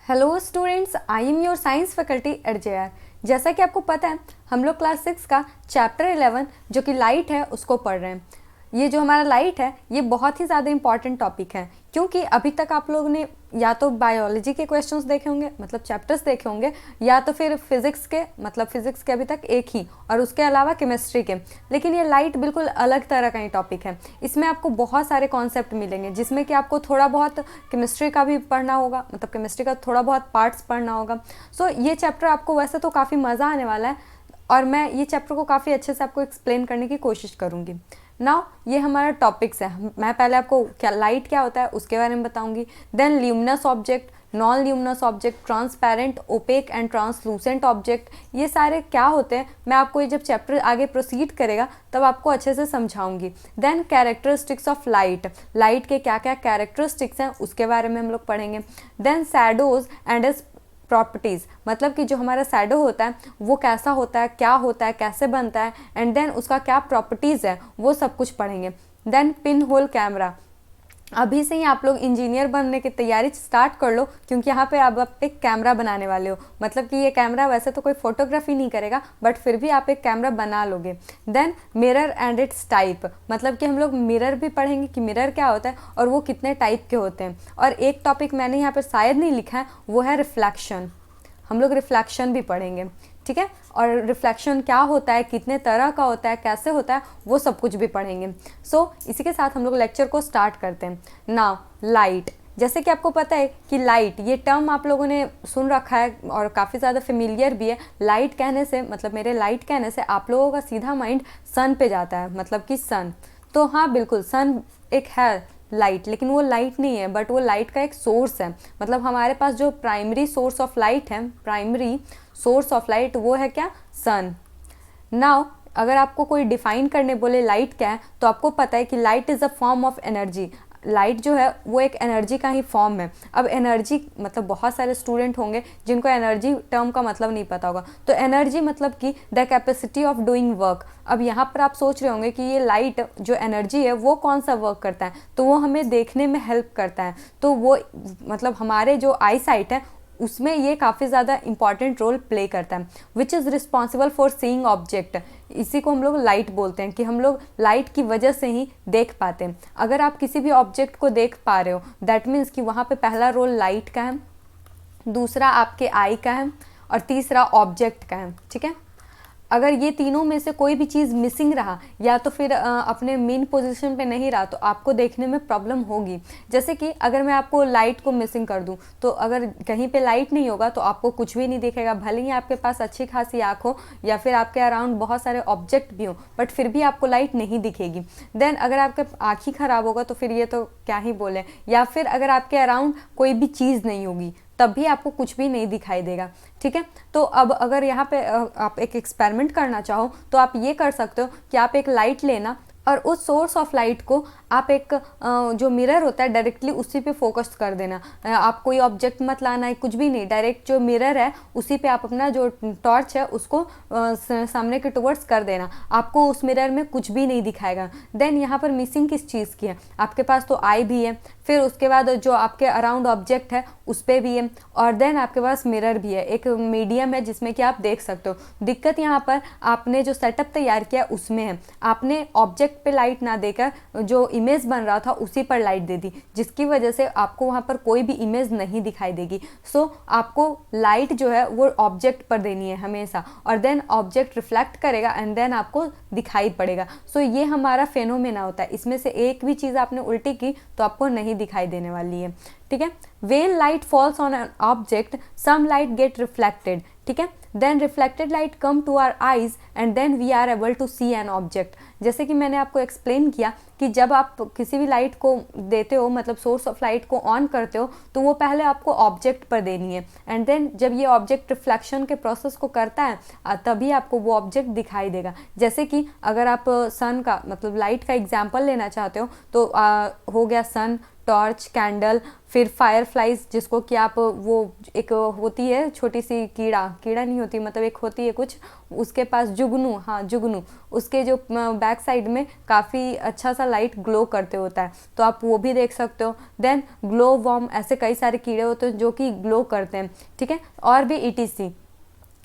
Hello students, I am your science faculty at JR। जैसा कि आपको पता है, हम लोग क्लास 6 का चैप्टर 11 जो कि लाइट है उसको पढ़ रहे हैं। ये जो हमारा लाइट है ये बहुत ही ज़्यादा इंपॉर्टेंट टॉपिक है, क्योंकि अभी तक आप लोगों ने या तो बायोलॉजी के क्वेश्चंस देखे होंगे, मतलब चैप्टर्स देखे होंगे, या तो फिर फिज़िक्स के, मतलब फिज़िक्स के अभी तक एक ही, और उसके अलावा केमिस्ट्री के। लेकिन ये लाइट बिल्कुल अलग तरह का ही टॉपिक है। इसमें आपको बहुत सारे कॉन्सेप्ट मिलेंगे, जिसमें कि आपको थोड़ा बहुत केमिस्ट्री का भी पढ़ना होगा, मतलब केमिस्ट्री का थोड़ा बहुत पार्ट्स पढ़ना होगा। सो ये चैप्टर आपको वैसे तो काफ़ी मज़ा आने वाला है, और मैं ये चैप्टर को काफ़ी अच्छे से आपको एक्सप्लेन करने की कोशिश करूँगी। नाउ ये हमारा टॉपिक्स है। मैं पहले आपको क्या लाइट क्या होता है उसके बारे में बताऊंगी, then luminous object, non luminous object, transparent, opaque and translucent object, ये सारे क्या होते हैं मैं आपको ये जब चैप्टर आगे प्रोसीड करेगा तब आपको अच्छे से समझाऊंगी। Then characteristics of light, light के क्या क्या कैरेक्टरिस्टिक्स हैं उसके बारे में हम लोग पढ़ेंगे। Then shadows and its properties, मतलब कि जो हमारा शैडो होता है वो कैसा होता है, क्या होता है, कैसे बनता है, एंड देन उसका क्या प्रॉपर्टीज़ है, वो सब कुछ पढ़ेंगे। देन पिन होल कैमरा, अभी से ही आप लोग इंजीनियर बनने की तैयारी स्टार्ट कर लो, क्योंकि यहाँ पे आप एक कैमरा बनाने वाले हो। मतलब कि ये कैमरा वैसे तो कोई फोटोग्राफी नहीं करेगा, बट फिर भी आप एक कैमरा बना लोगे। Then mirror and its type, मतलब कि हम लोग मिरर भी पढ़ेंगे कि मिरर क्या होता है और वो कितने टाइप के होते हैं। और एक टॉपिक मैंने यहाँ पर शायद नहीं लिखा है, वो है रिफ्लेक्शन। हम लोग रिफ्लेक्शन भी पढ़ेंगे, ठीक है। और रिफ्लेक्शन क्या होता है, कितने तरह का होता है, कैसे होता है, वो सब कुछ भी पढ़ेंगे। सो इसी के साथ हम लोग लेक्चर को स्टार्ट करते हैं। नाउ लाइट, जैसे कि आपको पता है कि लाइट ये टर्म आप लोगों ने सुन रखा है और काफ़ी ज़्यादा फेमिलियर भी है। लाइट कहने से, मतलब मेरे लाइट कहने से आप लोगों का सीधा माइंड सन पे जाता है, मतलब कि सन। तो हाँ बिल्कुल, सन एक है लाइट, लेकिन वो लाइट नहीं है, बट वो लाइट का एक सोर्स है। मतलब हमारे पास जो प्राइमरी सोर्स ऑफ लाइट है, प्राइमरी सोर्स ऑफ लाइट, वो है क्या, सन। नाउ अगर आपको कोई डिफाइन करने बोले लाइट क्या है, तो आपको पता है कि light is a form of energy. Light जो है वो एक एनर्जी का ही फॉर्म है। अब एनर्जी मतलब बहुत सारे स्टूडेंट होंगे जिनको एनर्जी टर्म का मतलब नहीं पता होगा। तो एनर्जी मतलब कि the capacity of doing work. अब यहाँ पर आप सोच रहे होंगे कि ये लाइट जो एनर्जी है वो कौन सा वर्क करता है, तो वो हमें देखने में हेल्प करता है। तो वो मतलब हमारे जो आई साइट है उसमें ये काफ़ी ज़्यादा इंपॉर्टेंट रोल प्ले करता है, which is responsible for seeing object. इसी को हम लोग लाइट बोलते हैं, कि हम लोग लाइट की वजह से ही देख पाते हैं। अगर आप किसी भी ऑब्जेक्ट को देख पा रहे हो, दैट मीन्स कि वहाँ पे पहला रोल लाइट का है, दूसरा आपके आई का है, और तीसरा ऑब्जेक्ट का है, ठीक है। अगर ये तीनों में से कोई भी चीज़ मिसिंग रहा, या तो फिर अपने मेन पोजीशन पे नहीं रहा, तो आपको देखने में प्रॉब्लम होगी। जैसे कि अगर मैं आपको लाइट को मिसिंग कर दूं, तो अगर कहीं पे लाइट नहीं होगा तो आपको कुछ भी नहीं दिखेगा। भले ही आपके पास अच्छी खासी आँख हो, या फिर आपके अराउंड बहुत सारे ऑब्जेक्ट भी हो, बट फिर भी आपको लाइट नहीं दिखेगी। देन अगर आपका आँख ही खराब होगा तो फिर ये तो क्या ही बोले। या फिर अगर आपके अराउंड कोई भी चीज़ नहीं होगी, तब भी आपको कुछ भी नहीं दिखाई देगा, ठीक है। तो अब अगर यहाँ पे आप एक एक्सपेरिमेंट करना चाहो, तो आप ये कर सकते हो कि आप एक लाइट लेना, और उस सोर्स ऑफ लाइट को आप एक जो मिरर होता है डायरेक्टली उसी पे फोकस कर देना। आप कोई ऑब्जेक्ट मत लाना है, कुछ भी नहीं, डायरेक्ट जो मिरर है उसी पे आप अपना जो टॉर्च है उसको सामने के टुवर्ड्स कर देना। आपको उस मिरर में कुछ भी नहीं दिखाएगा। देन यहाँ पर मिसिंग किस चीज़ की है, आपके पास तो आई भी है, फिर उसके बाद जो आपके अराउंड ऑब्जेक्ट है उस पर भी है, और देन आपके पास मिरर भी है, एक मीडियम है जिसमें कि आप देख सकते हो। दिक्कत यहाँ पर आपने जो सेटअप तैयार किया उसमें है, आपने ऑब्जेक्ट पे लाइट ना देकर जो इमेज बन रहा था उसी पर लाइट दे दी, जिसकी वजह से आपको वहाँ पर कोई भी इमेज नहीं दिखाई देगी। सो आपको लाइट जो है वो ऑब्जेक्ट पर देनी है हमेशा, और देन ऑब्जेक्ट रिफ्लेक्ट करेगा एंड देन आपको दिखाई पड़ेगा। सो ये हमारा फेनोमेना होता है। इसमें से एक भी चीज़ आपने उल्टी की तो आपको नहीं दिखाई देने वाली है, ठीक है। When light falls on an object, some light get reflected, ठीक है। Then reflected light come to our eyes and then we are able to see an object. जैसे कि मैंने आपको एक्सप्लेन किया कि जब आप किसी भी लाइट को देते हो, मतलब सोर्स ऑफ लाइट को ऑन करते हो, तो वो पहले आपको ऑब्जेक्ट पर देनी है, एंड देन जब ये ऑब्जेक्ट रिफ्लेक्शन के प्रोसेस को करता है तभी आपको वो ऑब्जेक्ट दिखाई देगा। जैसे कि अगर आप सन का, मतलब लाइट का एग्जाम्पल लेना चाहते हो, तो हो गया सन, टॉर्च, कैंडल, फिर फायर फ्लाइज, जिसको कि आप वो एक होती है छोटी सी कीड़ा नहीं होती, मतलब एक होती है कुछ, उसके पास जुगनू, हाँ जुगनू, उसके जो बैक बैक साइड में काफ़ी अच्छा सा लाइट ग्लो करते होता है, तो आप वो भी देख सकते हो। देन ग्लो वॉर्म, ऐसे कई सारे कीड़े होते हैं जो कि ग्लो करते हैं, ठीक है, और भी ETC।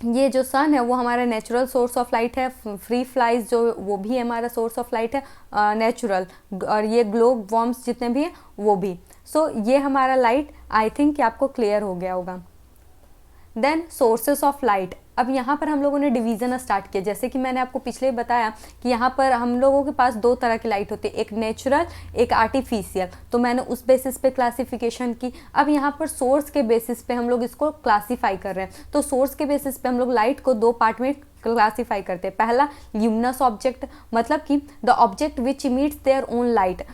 ये जो सन है वो हमारा नेचुरल सोर्स ऑफ लाइट है, फ्री फ्लाइज जो वो भी हमारा सोर्स ऑफ लाइट है नेचुरल, और ये ग्लो वॉर्म्स जितने भी हैं वो भी। सो ये हमारा लाइट, आई थिंक कि आपको क्लियर हो गया होगा। देन सोर्सेस ऑफ लाइट, अब यहाँ पर हम लोगों ने डिवीज़न स्टार्ट किया, जैसे कि मैंने आपको पिछले बताया कि यहाँ पर हम लोगों के पास दो तरह की लाइट होती है, एक नेचुरल एक आर्टिफिशियल, तो मैंने उस बेसिस पे क्लासिफिकेशन की। अब यहाँ पर सोर्स के बेसिस पे हम लोग इसको क्लासीफाई कर रहे हैं, तो सोर्स के बेसिस पे हम लोग लाइट को दो पार्ट में क्लासीफाई करते हैं। पहला ल्यूमिनस ऑब्जेक्ट, मतलब कि the object which emits their own light,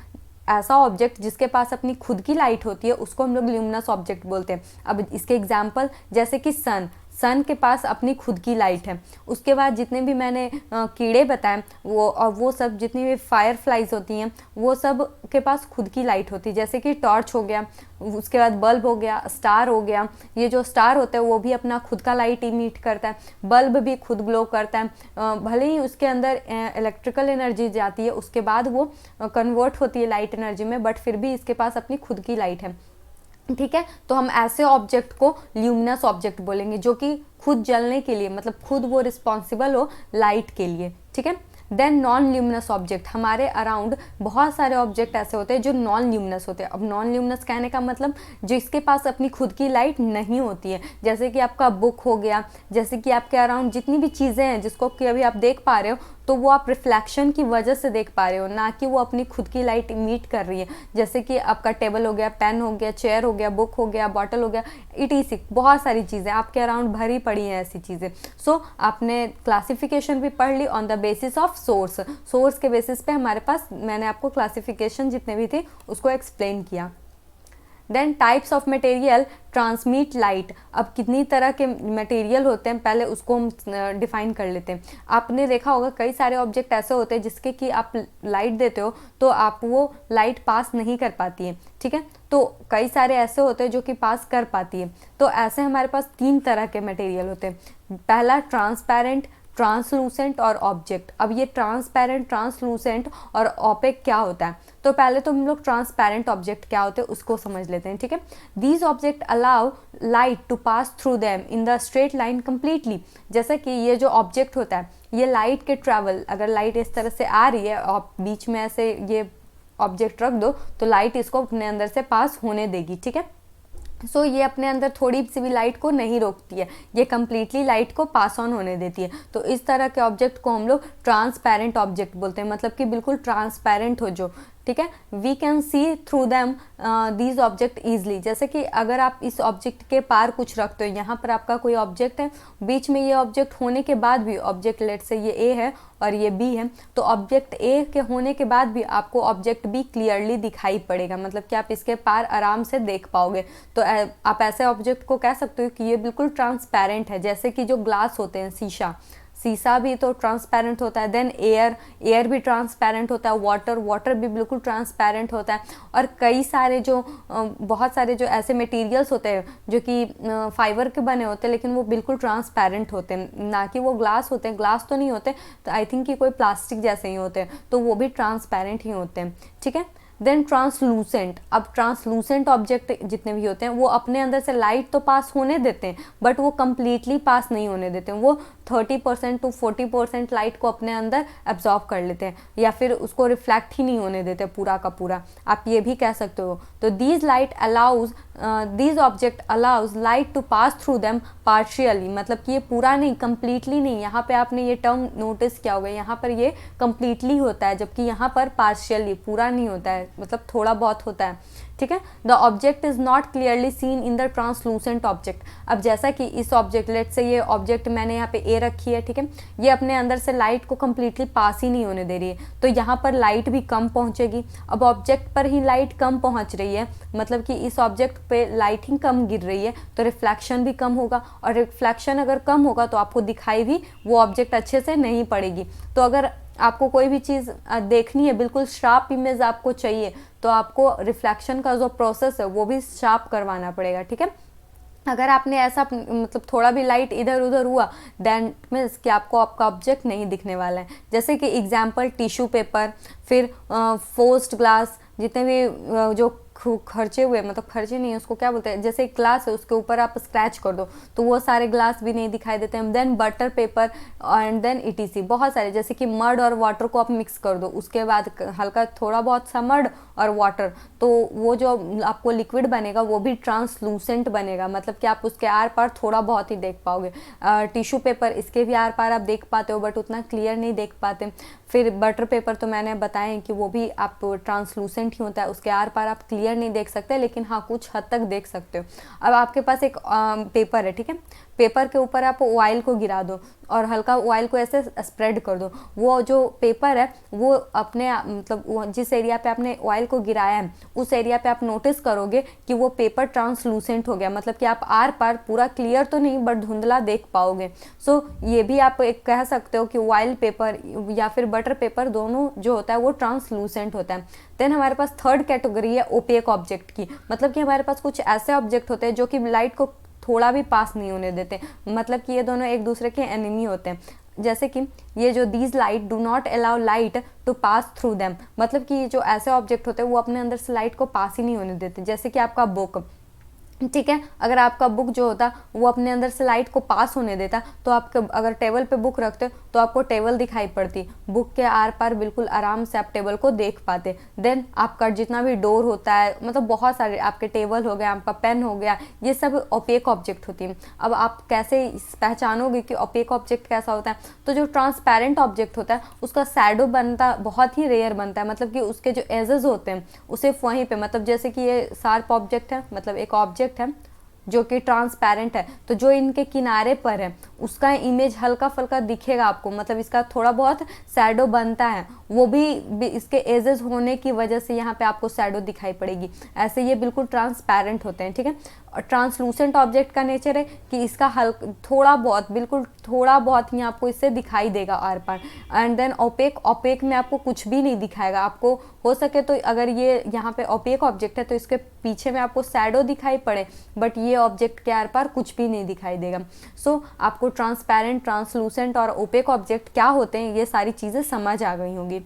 ऐसा ऑब्जेक्ट जिसके पास अपनी खुद की लाइट होती है उसको हम लोग ल्यूमिनस ऑब्जेक्ट बोलते हैं। अब इसके एग्जांपल जैसे कि सन के पास अपनी खुद की लाइट है। उसके बाद जितने भी मैंने कीड़े बताए वो, और वो सब जितनी भी फायर फ्लाइज होती हैं वो सब के पास खुद की लाइट होती है, जैसे कि टॉर्च हो गया, उसके बाद बल्ब हो गया, स्टार हो गया। ये जो स्टार होता है वो भी अपना खुद का लाइट इमिट करता है, बल्ब भी खुद ग्लो करता है, भले ही उसके अंदर इलेक्ट्रिकल एनर्जी जाती है उसके बाद वो कन्वर्ट होती है लाइट एनर्जी में, बट फिर भी इसके पास अपनी खुद की लाइट है, ठीक है। तो हम ऐसे ऑब्जेक्ट को ल्यूमिनस ऑब्जेक्ट बोलेंगे जो कि खुद जलने के लिए, मतलब खुद वो रिस्पॉन्सिबल हो लाइट के लिए, ठीक है। देन नॉन ल्यूमिनस ऑब्जेक्ट, हमारे अराउंड बहुत सारे ऑब्जेक्ट ऐसे होते हैं जो नॉन ल्यूमिनस होते हैं। अब नॉन ल्यूमिनस कहने का मतलब जो इसके पास अपनी खुद की लाइट नहीं होती है, जैसे कि आपका बुक हो गया, जैसे कि आपके अराउंड जितनी भी चीज़ें हैं जिसको कि अभी आप देख पा रहे हो, तो वो आप रिफ्लेक्शन की वजह से देख पा रहे हो, ना कि वो अपनी खुद की लाइट इमिट कर रही है। जैसे कि आपका टेबल हो गया, पेन हो गया, चेयर हो गया, बुक हो गया, बॉटल हो गया, ETC बहुत सारी चीज़ें आपके अराउंड भरी पड़ी हैं ऐसी चीज़ें। सो आपने क्लासिफिकेशन भी पढ़ ली on the basis of source के बेसिस पे हमारे पास, मैंने आपको क्लासिफिकेशन जितने भी थे उसको एक्सप्लेन किया। Then types of material transmit light, अब कितनी तरह के मटेरियल होते हैं पहले उसको हम डिफाइन कर लेते हैं। आपने देखा होगा कई सारे ऑब्जेक्ट ऐसे होते हैं जिसके कि आप लाइट देते हो तो आप वो लाइट पास नहीं कर पाती है, ठीक है, तो कई सारे ऐसे होते हैं जो कि पास कर पाती है। तो ऐसे हमारे पास तीन तरह के मटेरियल होते हैं, पहला ट्रांसपेरेंट, ट्रांसलूसेंट और ऑब्जेक्ट। अब ये ट्रांसपेरेंट, ट्रांसलूसेंट और ओपेक क्या होता है, तो पहले तो हम लोग ट्रांसपेरेंट ऑब्जेक्ट क्या होते हैं उसको समझ लेते हैं, ठीक है। These object allow light to pass through them in the straight line completely, जैसे कि ये जो ऑब्जेक्ट होता है ये लाइट के ट्रैवल, अगर लाइट इस तरह से आ रही है और बीच में ऐसे ये ऑब्जेक्ट रख दो तो लाइट इसको अपने अंदर से पास होने देगी, ठीक है। सो ये अपने अंदर थोड़ी सी भी लाइट को नहीं रोकती है, ये कम्प्लीटली लाइट को पास ऑन होने देती है। तो इस तरह के ऑब्जेक्ट को हम लोग ट्रांसपेरेंट ऑब्जेक्ट बोलते हैं, मतलब कि बिल्कुल ट्रांसपेरेंट हो जो, ठीक है। We can see through them these object easily, जैसे कि अगर आप इस ऑब्जेक्ट के पार कुछ रखते हो, यहाँ पर आपका कोई ऑब्जेक्ट है, बीच में ये ऑब्जेक्ट होने के बाद भी, ऑब्जेक्ट लेट से ये ए है और ये बी है, तो ऑब्जेक्ट ए के होने के बाद भी आपको ऑब्जेक्ट बी क्लियरली दिखाई पड़ेगा, मतलब कि आप इसके पार आराम से देख पाओगे। तो आप ऐसे ऑब्जेक्ट को कह सकते हो कि ये बिल्कुल ट्रांसपेरेंट है, जैसे कि जो ग्लास होते हैं, शीशा भी तो ट्रांसपेरेंट होता है। देन एयर भी ट्रांसपेरेंट होता है, वाटर भी बिल्कुल ट्रांसपेरेंट होता है। और कई सारे जो बहुत सारे जो ऐसे मटेरियल्स होते हैं जो कि फाइबर के बने होते हैं लेकिन वो बिल्कुल ट्रांसपेरेंट होते हैं, ना कि वो ग्लास होते हैं, ग्लास तो नहीं होते, तो आई थिंक कि कोई प्लास्टिक जैसे ही होते हैं, तो वो भी ट्रांसपेरेंट ही होते हैं, ठीक है। देन ट्रांसलूसेंट, अब ट्रांसलूसेंट ऑब्जेक्ट जितने भी होते हैं वो अपने अंदर से लाइट तो पास होने देते हैं बट वो कम्प्लीटली पास नहीं होने देते हैं, वो 30% to 40% लाइट को अपने अंदर एब्जॉर्ब कर लेते हैं या फिर उसको रिफ्लेक्ट ही नहीं होने देते पूरा का पूरा, आप ये भी कह सकते हो। तो these object allows light to pass through them partially, मतलब कि ये पूरा नहीं, कम्प्लीटली नहीं, यहाँ पे आपने ये टर्म नोटिस किया होगा, यहाँ पर ये कम्प्लीटली होता है जबकि यहाँ पर पार्शियली, पूरा नहीं होता है, मतलब थोड़ा बहुत होता है, ठीक है। The object is not clearly seen in the translucent object, अब जैसा कि इस ऑब्जेक्ट, लेट से ये ऑब्जेक्ट मैंने यहाँ पे ए रखी है, ठीक है, ये अपने अंदर से लाइट को कम्प्लीटली पास ही नहीं होने दे रही है, तो यहाँ पर लाइट भी कम पहुँचेगी। अब ऑब्जेक्ट पर ही लाइट कम पहुँच रही है, मतलब कि इस ऑब्जेक्ट पे लाइट ही कम गिर रही है, तो रिफ्लेक्शन भी कम होगा, और रिफ्लेक्शन अगर कम होगा तो आपको दिखाई भी वो ऑब्जेक्ट अच्छे से नहीं पड़ेगी। तो अगर आपको कोई भी चीज़ देखनी है, बिल्कुल शार्प इमेज आपको चाहिए, तो आपको रिफ्लेक्शन का जो प्रोसेस है वो भी शार्प करवाना पड़ेगा, ठीक है। अगर आपने ऐसा मतलब थोड़ा भी लाइट इधर उधर हुआ, दैन मीन्स कि आपको आपका ऑब्जेक्ट नहीं दिखने वाला है। जैसे कि एग्जांपल टिश्यू पेपर, फिर फोर्स्ड ग्लास, जितने भी जो खर्चे हुए, मतलब खर्चे नहीं, उसको क्या बोलते हैं, जैसे एक ग्लास है उसके ऊपर आप स्क्रैच कर दो तो वो सारे ग्लास भी नहीं दिखाई देते हैं। Then butter paper and then etc, बहुत सारे, जैसे कि मड और वाटर को आप मिक्स कर दो, उसके बाद हल्का थोड़ा बहुत सा मड और वाटर, तो वो जो आपको लिक्विड बनेगा वो भी ट्रांसलूसेंट बनेगा, मतलब कि आप उसके आर पार थोड़ा बहुत ही देख पाओगे। टिश्यू पेपर, इसके भी आर पार आप देख पाते हो बट उतना क्लियर नहीं देख पाते। फिर बटर पेपर तो मैंने बताया कि वो भी आप ट्रांसलूसेंट ही होता है, उसके आर पार आप क्लियर नहीं देख सकते, लेकिन हाँ कुछ हद तक देख सकते हो। अब आपके पास एक पेपर है, ठीक है, पेपर के ऊपर आप ऑयल को गिरा दो और हल्का ऑयल को ऐसे स्प्रेड कर दो, वो जो पेपर है वो अपने मतलब जिस एरिया पे आपने ऑयल को गिराया है उस एरिया पे आप नोटिस करोगे कि वो पेपर ट्रांसलूसेंट हो गया, मतलब कि आप आर पार पूरा क्लियर तो नहीं बट धुंधला देख पाओगे। सो ये भी आप एक कह सकते हो कि ऑयल पेपर या फिर बटर पेपर दोनों जो होता है वो ट्रांसलूसेंट होता है। देन हमारे पास थर्ड कैटेगरी है ओपेक ऑब्जेक्ट की, मतलब कि हमारे पास कुछ ऐसे ऑब्जेक्ट होते हैं जो कि लाइट को थोड़ा भी पास नहीं होने देते, मतलब कि ये दोनों एक दूसरे के एनिमी होते हैं। जैसे कि ये जो these light do not allow light to pass through them, मतलब कि ये जो ऐसे ऑब्जेक्ट होते हैं वो अपने अंदर से लाइट को पास ही नहीं होने देते। जैसे कि आपका बुक, ठीक है, अगर आपका बुक जो होता वो अपने अंदर से लाइट को पास होने देता तो आपके अगर टेबल पे बुक रखते तो आपको टेबल दिखाई पड़ती, बुक के आर पार बिल्कुल आराम से आप टेबल को देख पाते। देन आपका जितना भी डोर होता है, मतलब बहुत सारे, आपके टेबल हो गया, आपका पेन हो गया, ये सब ओपेक ऑब्जेक्ट होती है। अब आप कैसे पहचानोगे कि ओपेक ऑब्जेक्ट कैसा होता है, तो जो ट्रांसपेरेंट ऑब्जेक्ट होता है उसका शैडो बनता बहुत ही रेयर बनता है, मतलब कि उसके जो एजेस होते हैं उसे वहीं पे, मतलब जैसे कि ये शार्प ऑब्जेक्ट है, मतलब एक ऑब्जेक्ट है जो कि ट्रांसपेरेंट है, तो जो इनके किनारे पर है उसका इमेज हल्का फुल्का दिखेगा आपको, मतलब इसका थोड़ा बहुत शैडो बनता है, वो भी इसके एजेस होने की वजह से यहाँ पे आपको शैडो दिखाई पड़ेगी। ऐसे ये बिल्कुल ट्रांसपेरेंट होते हैं, ठीक है। और ट्रांसलूसेंट ऑब्जेक्ट का नेचर है कि इसका थोड़ा बहुत, बिल्कुल थोड़ा बहुत ही आपको इससे दिखाई देगा आर पार। एंड देन ओपेक में आपको कुछ भी नहीं दिखाएगा, आपको हो सके तो अगर ये यहाँ पे ओपेक ऑब्जेक्ट है तो इसके पीछे में आपको शैडो दिखाई पड़े, बट ये ऑब्जेक्ट के आर पार कुछ भी नहीं दिखाई देगा। सो आपको ट्रांसपेरेंट, ट्रांसलूसेंट और ओपेक ऑब्जेक्ट क्या होते हैं ये सारी चीज़ें समझ आ गई होंगी।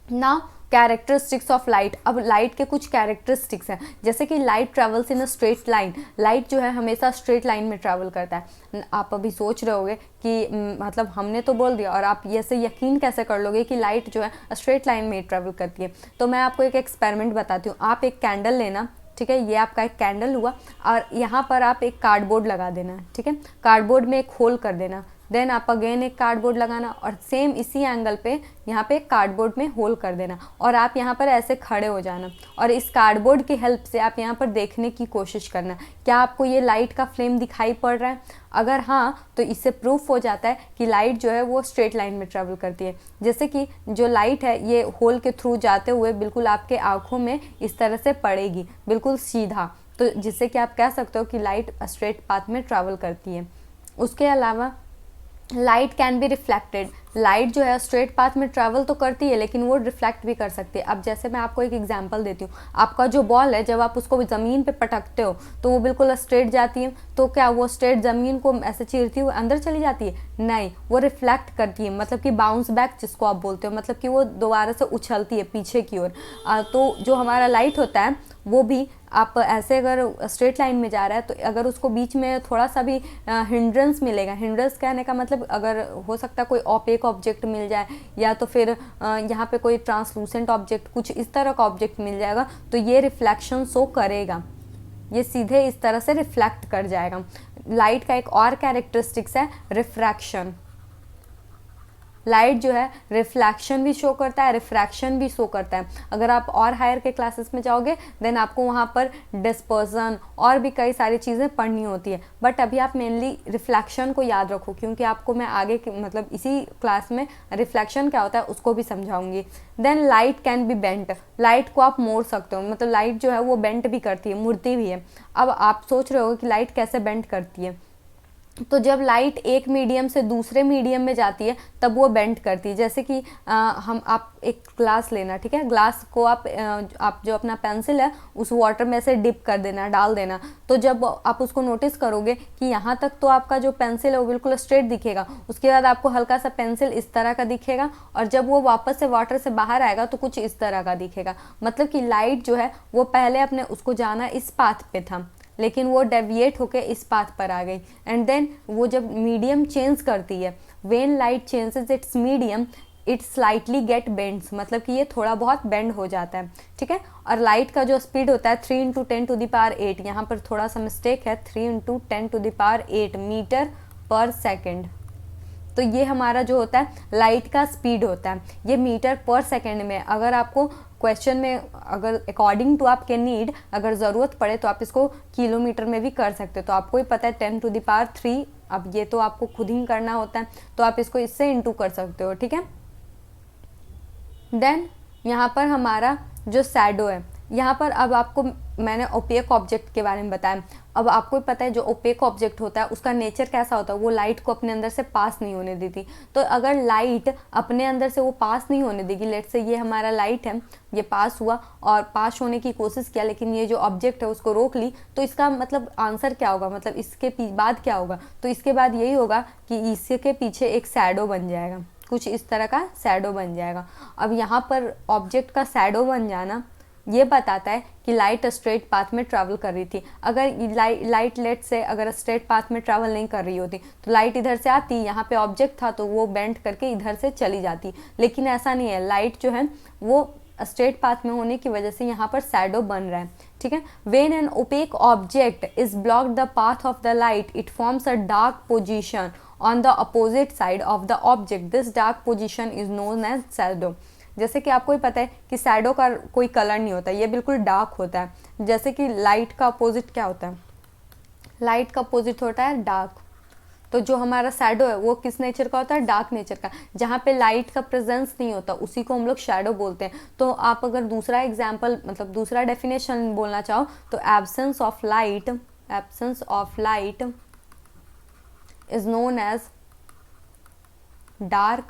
नाउ कैरेक्टरिस्टिक्स ऑफ लाइट, अब लाइट के कुछ कैरेक्टरिस्टिक्स हैं, जैसे कि light travels in a straight line, light जो है हमेशा स्ट्रेट लाइन में ट्रैवल करता है। आप अभी सोच रहे होगे कि मतलब हमने तो बोल दिया और आप ये से यकीन कैसे कर लोगे कि लाइट जो है स्ट्रेट लाइन में ट्रैवल करती है। तो मैं आपको एक एक्सपेरिमेंट बताती हूँ। आप एक कैंडल लेना, ठीक है, ये आपका एक कैंडल हुआ और यहाँ पर आप एक कार्डबोर्ड लगा देना, ठीक है, कार्डबोर्ड में एक होल कर देना। देन आप अगेन एक कार्डबोर्ड लगाना और सेम इसी एंगल पे यहाँ पे एक कार्डबोर्ड में होल कर देना और आप यहाँ पर ऐसे खड़े हो जाना और इस कार्डबोर्ड की हेल्प से आप यहाँ पर देखने की कोशिश करना क्या आपको ये लाइट का फ्लेम दिखाई पड़ रहा है। अगर हाँ तो इससे प्रूफ हो जाता है कि लाइट जो है वो स्ट्रेट लाइन में ट्रेवल करती है। जैसे कि जो लाइट है ये होल के थ्रू जाते हुए बिल्कुल आपके आँखों में इस तरह से पड़ेगी, बिल्कुल सीधा, तो जिससे कि आप कह सकते हो कि लाइट स्ट्रेट पाथ में ट्रैवल करती है। उसके अलावा light can be reflected, light जो है स्ट्रेट पाथ में ट्रैवल तो करती है लेकिन वो रिफ्लेक्ट भी कर सकती है। अब जैसे मैं आपको एक एग्जांपल देती हूँ, आपका जो बॉल है जब आप उसको ज़मीन पे पटकते हो तो वो बिल्कुल स्ट्रेट जाती है, तो क्या वो स्ट्रेट ज़मीन को ऐसे चीरती हुई अंदर चली जाती है? नहीं, वो रिफ्लेक्ट करती है, मतलब कि बाउंस बैक जिसको आप बोलते हो, मतलब कि वो दोबारा से उछलती है पीछे की ओर। तो जो हमारा लाइट होता है वो भी आप ऐसे अगर स्ट्रेट लाइन में जा रहा है तो अगर उसको बीच में थोड़ा सा भी हिंड्रेंस मिलेगा, हिंड्रेंस कहने का मतलब अगर हो सकता है कोई ओपेक ऑब्जेक्ट मिल जाए या तो फिर यहाँ पे कोई ट्रांसलूसेंट ऑब्जेक्ट, कुछ इस तरह का ऑब्जेक्ट मिल जाएगा तो ये रिफ्लेक्शन शो करेगा, ये सीधे इस तरह से रिफ्लेक्ट कर जाएगा। लाइट का एक और कैरेक्टरिस्टिक्स है रिफ्रैक्शन। लाइट जो है रिफ्लेक्शन भी शो करता है, रिफ्रैक्शन भी शो करता है। अगर आप और हायर के क्लासेस में जाओगे देन आपको वहाँ पर डिस्पर्सन और भी कई सारी चीज़ें पढ़नी होती है, बट अभी आप मेनली रिफ्लेक्शन को याद रखो क्योंकि आपको मैं आगे मतलब इसी क्लास में रिफ्लेक्शन क्या होता है उसको भी समझाऊंगी। Then light can be bent, light को आप मोड़ सकते हो, मतलब लाइट जो है वो बेंट भी करती है, मुड़ती भी है। अब आप सोच रहे हो कि लाइट कैसे बेंट करती है, तो जब लाइट एक मीडियम से दूसरे मीडियम में जाती है तब वो बेंड करती है। जैसे कि आप एक ग्लास लेना, ठीक है, ग्लास को आप जो अपना पेंसिल है उस वाटर में से डिप कर देना, डाल देना। तो जब आप उसको नोटिस करोगे कि यहाँ तक तो आपका जो पेंसिल है वो बिल्कुल स्ट्रेट दिखेगा, उसके बाद आपको हल्का सा पेंसिल इस तरह का दिखेगा, और जब वो वापस से वाटर से बाहर आएगा तो कुछ इस तरह का दिखेगा। मतलब कि लाइट जो है वो पहले अपने उसको जाना इस पाथ पे था, लेकिन वो डेविएट होके इस पाथ पर आ गई। एंड देन वो जब मीडियम चेंज करती है, when light changes its medium it slightly get bends, मतलब कि ये थोड़ा बहुत बेंड हो जाता है, ठीक है। और लाइट का जो स्पीड होता है 3 × 10⁸, यहाँ पर थोड़ा सा मिस्टेक है, 3 × 10⁸ मीटर पर सेकेंड। तो ये हमारा जो होता है लाइट का स्पीड होता है, ये मीटर पर सेकेंड में। अगर आपको क्वेश्चन में अगर अकॉर्डिंग टू आपके नीड अगर ज़रूरत पड़े तो आप इसको किलोमीटर में भी कर सकते हो। तो आपको ही पता है 10⁻3, अब ये तो आपको खुद ही करना होता है, तो आप इसको इससे इंटू कर सकते हो, ठीक है। देन यहाँ पर हमारा जो शैडो है, यहाँ पर अब आपको मैंने ओपेक ऑब्जेक्ट के बारे में बताया। अब आपको पता है जो ओपेक ऑब्जेक्ट होता है उसका नेचर कैसा होता है, वो लाइट को अपने अंदर से पास नहीं होने देती। तो अगर लाइट अपने अंदर से वो पास नहीं होने देगी, लेट से ये हमारा लाइट है, ये पास हुआ और पास होने की कोशिश किया, लेकिन ये जो ऑब्जेक्ट है उसको रोक ली, तो इसका मतलब आंसर क्या होगा, मतलब इसके बाद क्या होगा, तो इसके बाद यही होगा कि इसके पीछे एक शैडो बन जाएगा, कुछ इस तरह का शैडो बन जाएगा। अब यहाँ पर ऑब्जेक्ट का शैडो बन जाना ये बताता है कि लाइट स्ट्रेट पाथ में ट्रैवल कर रही थी। अगर लाइट लेट से अगर स्ट्रेट पाथ में ट्रैवल नहीं कर रही होती तो लाइट इधर से आती, यहाँ पे ऑब्जेक्ट था तो वो बेंड करके इधर से चली जाती, लेकिन ऐसा नहीं है। लाइट जो है वो स्ट्रेट पाथ में होने की वजह से यहाँ पर शैडो बन रहा है, ठीक है। When an opaque object is block the path of the light it forms a dark position on the opposite side of the object, this dark position is known as shadow. जैसे कि आपको ही पता है कि शैडो का कोई colour नहीं होता, ये बिल्कुल डार्क होता है। जैसे कि लाइट का अपोजिट क्या होता है, लाइट का अपोजिट होता है डार्क। तो जो हमारा शैडो है वो किस नेचर का होता है, डार्क नेचर का। जहाँ पे लाइट का प्रेजेंस नहीं होता उसी को हम लोग शैडो बोलते हैं। तो आप अगर दूसरा एग्जाम्पल मतलब दूसरा डेफिनेशन बोलना चाहो तो absence of light is known as dark,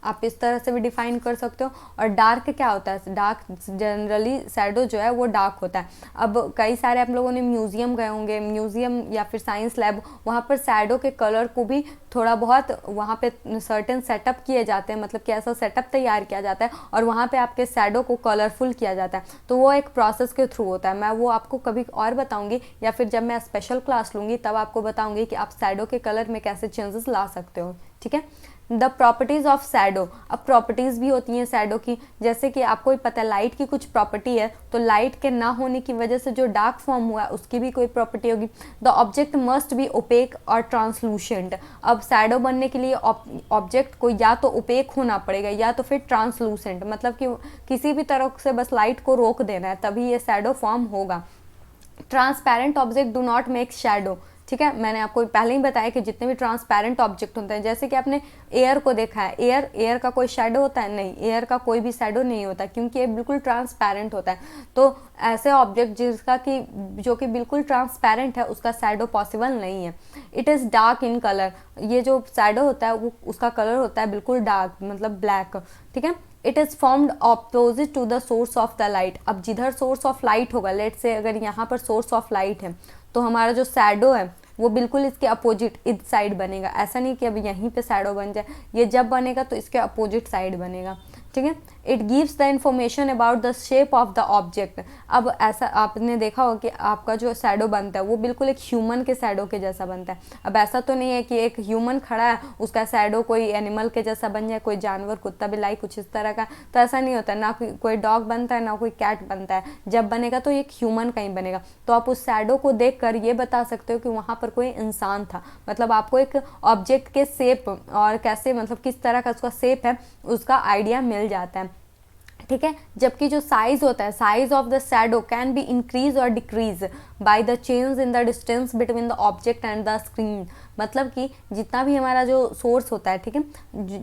आप इस तरह से भी डिफाइन कर सकते हो। और डार्क क्या होता है, डार्क जनरली शैडो जो है वो डार्क होता है। अब कई सारे आप लोगों ने म्यूज़ियम गए होंगे, म्यूज़ियम या फिर साइंस लैब, वहाँ पर शैडो के कलर को भी थोड़ा बहुत वहाँ पे सर्टेन सेटअप किए जाते हैं, मतलब कि ऐसा सेटअप तैयार किया जाता है और वहाँ पे आपके शैडो को कलरफुल किया जाता है। तो वो एक प्रोसेस के थ्रू होता है। मैं वो आपको कभी और बताऊँगी या फिर जब मैं स्पेशल क्लास लूँगी तब आपको बताऊँगी कि आप शैडो के कलर में कैसे चेंजेस ला सकते हो, ठीक है। द प्रॉपर्टीज़ ऑफ शैडो, अब प्रॉपर्टीज़ भी होती हैं शैडो की। जैसे कि आपको ही पता है लाइट की कुछ प्रॉपर्टी है, तो लाइट के ना होने की वजह से जो डार्क फॉर्म हुआ है उसकी भी कोई प्रॉपर्टी होगी। The object must be opaque और ट्रांसलूसेंट, अब शैडो बनने के लिए ऑब्जेक्ट को या तो ओपेक होना पड़ेगा या तो फिर ट्रांसलूसेंट, मतलब कि किसी भी तरह से बस लाइट को रोक देना है तभी ये शैडो फॉर्म होगा। Transparent object do not make shadow, ठीक है। मैंने आपको पहले ही बताया कि जितने भी ट्रांसपेरेंट ऑब्जेक्ट होते हैं, जैसे कि आपने एयर को देखा है, एयर का कोई शैडो होता है नहीं, एयर का कोई भी शैडो नहीं होता क्योंकि ये बिल्कुल ट्रांसपेरेंट होता है। तो ऐसे ऑब्जेक्ट जिसका कि जो कि बिल्कुल ट्रांसपेरेंट है उसका शैडो पॉसिबल नहीं है। It is dark in colour, ये जो शैडो होता है वो उसका कलर होता है बिल्कुल डार्क, मतलब ब्लैक, ठीक है। It is formed opposite to the source of the light, अब जिधर सोर्स ऑफ लाइट होगा, लेट से अगर यहाँ पर सोर्स ऑफ लाइट है तो हमारा जो शैडो है वो बिल्कुल इसके अपोजिट इस साइड बनेगा। ऐसा नहीं कि अब यहीं पे शैडो बन जाए, ये जब बनेगा तो इसके अपोजिट साइड बनेगा, ठीक है। It gives the information about the shape of the object, अब ऐसा आपने देखा हो कि आपका जो शैडो बनता है वो बिल्कुल एक ह्यूमन के शैडो के जैसा बनता है। अब ऐसा तो नहीं है कि एक ह्यूमन खड़ा है उसका शैडो कोई एनिमल के जैसा बन जाए, कोई जानवर, कुत्ता बिलाई कुछ इस तरह का, तो ऐसा नहीं होता। ना कोई डॉग बनता है ना कोई कैट बनता है, जब बनेगा तो एक ह्यूमन का ही बनेगा। तो आप उस शैडो को देख कर ये बता सकते हो कि वहाँ पर कोई इंसान था, मतलब आपको एक ऑब्जेक्ट के शेप और कैसे मतलब किस तरह का उसका शेप है उसका आइडिया मिल जाता है, ठीक है। जबकि जो साइज होता है, size of the shadow can be increase और decrease by the change in the distance between the object and the screen, मतलब कि जितना भी हमारा जो सोर्स होता है, ठीक है,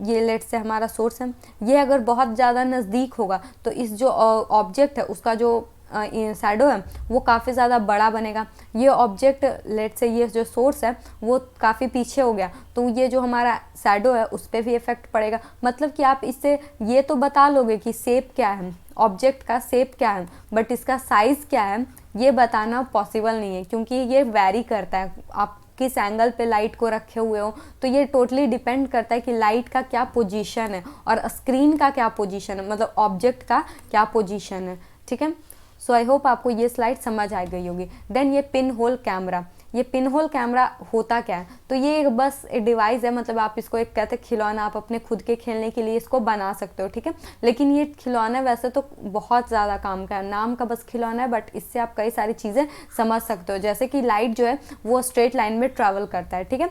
ये लेट से हमारा सोर्स है, ये अगर बहुत ज़्यादा नज़दीक होगा तो इस जो ऑब्जेक्ट है उसका जो शैडो है वो काफ़ी ज़्यादा बड़ा बनेगा। ये ऑब्जेक्ट लेट से ये जो सोर्स है वो काफ़ी पीछे हो गया तो ये जो हमारा शैडो है उस पर भी इफेक्ट पड़ेगा। मतलब कि आप इससे ये तो बता लोगे कि शेप क्या है, ऑब्जेक्ट का शेप क्या है, बट इसका साइज़ क्या है ये बताना पॉसिबल नहीं है, क्योंकि ये वैरी करता है। आप किस एंगल पे लाइट को रखे हुए हो, तो ये टोटली डिपेंड करता है कि लाइट का क्या पोजीशन है और स्क्रीन का क्या पोजीशन है, मतलब ऑब्जेक्ट का क्या पोजीशन है। ठीक है, सो आई होप आपको ये स्लाइड समझ आ गई होगी। देन ये पिन होल कैमरा, ये पिन होल कैमरा होता क्या है, तो ये एक बस एक डिवाइस है, मतलब आप इसको एक कहते खिलौना, आप अपने खुद के खेलने के लिए इसको बना सकते हो। ठीक है, लेकिन ये खिलौना वैसे तो बहुत ज़्यादा काम का है, नाम का बस खिलौना है, बट इससे आप कई सारी चीज़ें समझ सकते हो, जैसे कि लाइट जो है वो स्ट्रेट लाइन में ट्रैवल करता है। ठीक है,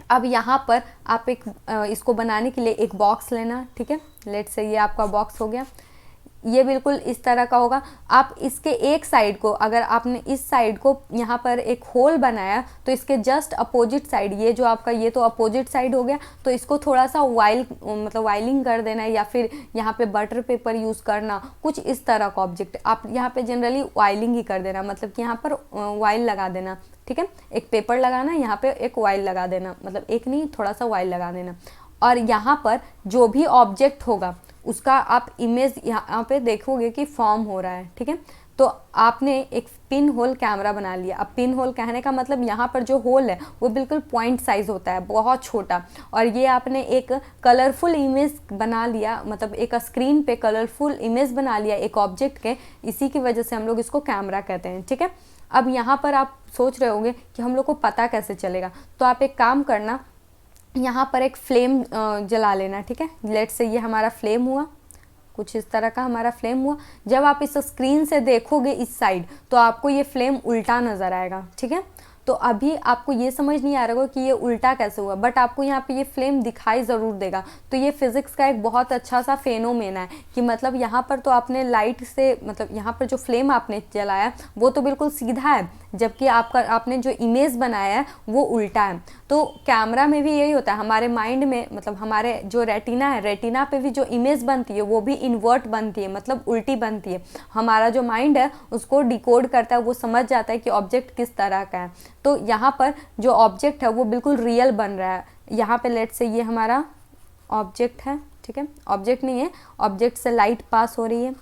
अब यहाँ पर आप एक इसको बनाने के लिए एक बॉक्स लेना। ठीक है, लेट से ये आपका बॉक्स हो गया, ये बिल्कुल इस तरह का होगा। आप इसके एक साइड को, अगर आपने इस साइड को यहाँ पर एक होल बनाया तो इसके जस्ट अपोजिट साइड, ये जो आपका ये तो अपोजिट साइड हो गया, तो इसको थोड़ा सा वाइलिंग कर देना है, या फिर यहाँ पे बटर पेपर यूज़ करना, कुछ इस तरह का ऑब्जेक्ट आप यहाँ पे जनरली वाइलिंग ही कर देना, मतलब कि यहाँ पर वाइल लगा देना। ठीक है, एक पेपर लगाना, यहाँ पे एक वाइल लगा देना, मतलब एक नहीं थोड़ा सा वाइल लगा देना, और यहाँ पर जो भी ऑब्जेक्ट होगा उसका आप इमेज यहाँ पे देखोगे कि फॉर्म हो रहा है। ठीक है, तो आपने एक पिन होल कैमरा बना लिया। अब पिन होल कहने का मतलब यहाँ पर जो होल है वो बिल्कुल पॉइंट साइज होता है, बहुत छोटा, और ये आपने एक कलरफुल इमेज बना लिया, मतलब एक स्क्रीन पे कलरफुल इमेज बना लिया एक ऑब्जेक्ट के, इसी की वजह से हम लोग इसको कैमरा कहते हैं। ठीक है, अब यहाँ पर आप सोच रहे होंगे कि हम लोग को पता कैसे चलेगा, तो आप एक काम करना, यहाँ पर एक फ्लेम जला लेना। ठीक है, लेट से ये हमारा फ्लेम हुआ, कुछ इस तरह का हमारा फ्लेम हुआ। जब आप इस स्क्रीन से देखोगे इस साइड तो आपको ये फ्लेम उल्टा नज़र आएगा। ठीक है, तो अभी आपको ये समझ नहीं आ रहा होगा कि ये उल्टा कैसे हुआ, बट आपको यहाँ पे ये फ्लेम दिखाई ज़रूर देगा। तो ये फिज़िक्स का एक बहुत अच्छा सा फेनोमेना है कि मतलब यहाँ पर तो आपने लाइट से, मतलब यहाँ पर जो फ्लेम आपने जलाया वो तो बिल्कुल सीधा है, जबकि आपने जो इमेज बनाया है वो उल्टा है। तो कैमरा में भी यही होता है, हमारे माइंड में, मतलब हमारे जो रेटिना है, रेटिना पे भी जो इमेज बनती है वो भी इन्वर्ट बनती है, मतलब उल्टी बनती है। हमारा जो माइंड है उसको डिकोड करता है, वो समझ जाता है कि ऑब्जेक्ट किस तरह का है। तो यहाँ पर जो ऑब्जेक्ट है वो बिल्कुल रियल बन रहा है। यहाँ पे लेट से ये हमारा ऑब्जेक्ट है। ठीक है, ऑब्जेक्ट नहीं है, ऑब्जेक्ट से लाइट पास हो रही है,